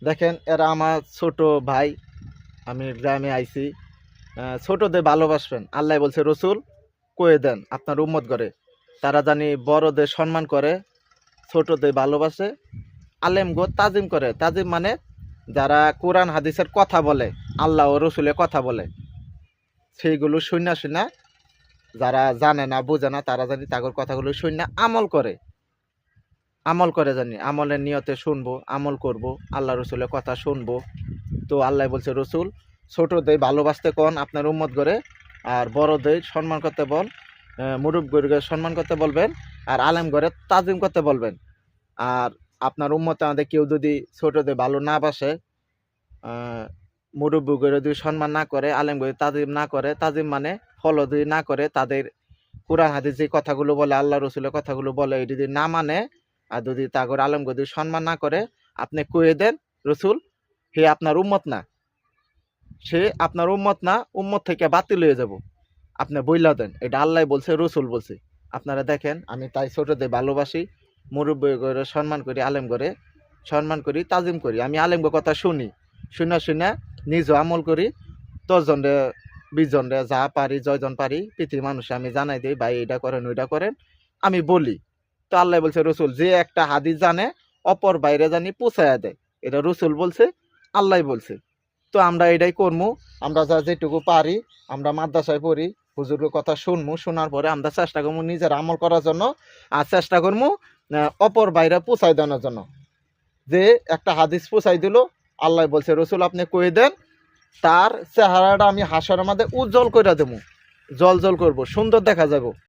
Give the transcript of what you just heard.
দেখেন এরা আমার ছোট ভাই। আমি গ্রামে আইছি। ছোটদের ভালোবাসবেন, আল্লাহ বলছে রসুল কয়ে দেন আপনার উম্মত করে তারা জানি বড়দের সম্মান করে, ছোটদের ভালোবাসে, আলেম গো তাজিম করে। তাজিম মানে যারা কোরআন হাদিসের কথা বলে, আল্লাহ ও রসুলের কথা বলে, সেইগুলো শুনা শুনা যারা জানে না বোঝে না তারা জানি তাগর কথাগুলো শুনা আমল করে জানি আমলের নিয়তে শুনবো, আমল করব, আল্লাহ রসুলের কথা শুনবো। তো আল্লাহ বলছে রসুল ছোটদের ভালোবাসতে কোন আপনার উম্মত করে, আর বড়দের সম্মান করতে বল, মুরব্বীকে সম্মান করতে বলবেন, আর আলেম ঘরে তাজিম করতে বলবেন। আর আপনার উম্মতে আমাদের কেউ যদি ছোটদের ভালো না বাসে, মুরব্বী করে যদি সম্মান না করে, আলেম করে তাজিম না করে, তাজিম মানে ফলো যদি না করে, তাদের কোরআন হাদিস যে কথাগুলো বলে, আল্লাহ রসুলের কথাগুলো বলে, এই যদি না মানে, আর যদি তাগর আলেম যদি সম্মান না করে, আপনি কয়ে দেন রসুল হে আপনার উম্মত না, সে আপনার উম্মত না, উম্মত থেকে বাতিল হয়ে যাব। আপনি বইলা দেন এটা আল্লাহ বলছে, রসুল বলছে। আপনারা দেখেন আমি তাই ছোটদের ভালোবাসি, মুরব্বী করে সম্মান করি, আলেম করে সম্মান করি, তাজিম করি। আমি আলেম কথা শুনি, শুনে শুনে নিজও আমল করি। 10 রে 20 রে যা পারি, জয়জন পারি পৃথিবীর মানুষে আমি জানাই দিই, ভাই এটা করেন ওইটা করেন, আমি বলি। তো আল্লাহ বলছে রসুল যে একটা হাদিস জানে অপর বাইরে জানি পৌঁছায়া দেয়, এটা রসুল বলছে, আল্লাহ বলছে। তো আমরা এটাই করবো। আমরা যা যেটুকু পারি, আমরা মাদ্রাসায় পড়ি, হুজুরের কথা শুনবো, শোনার পরে আমরা চেষ্টা করবো নিজের আমল করার জন্য, আর চেষ্টা করবো অপর বাইরে পৌঁছাই দেওয়ার জন্য। যে একটা হাদিস পৌঁছাই দিল, আল্লাহ বলছে রসুল আপনি কয়ে দেন, তার চেহারাটা আমি হাসার মধ্যে উজ্জ্বল করে দেবো, জল জল করবো, সুন্দর দেখা যাবো।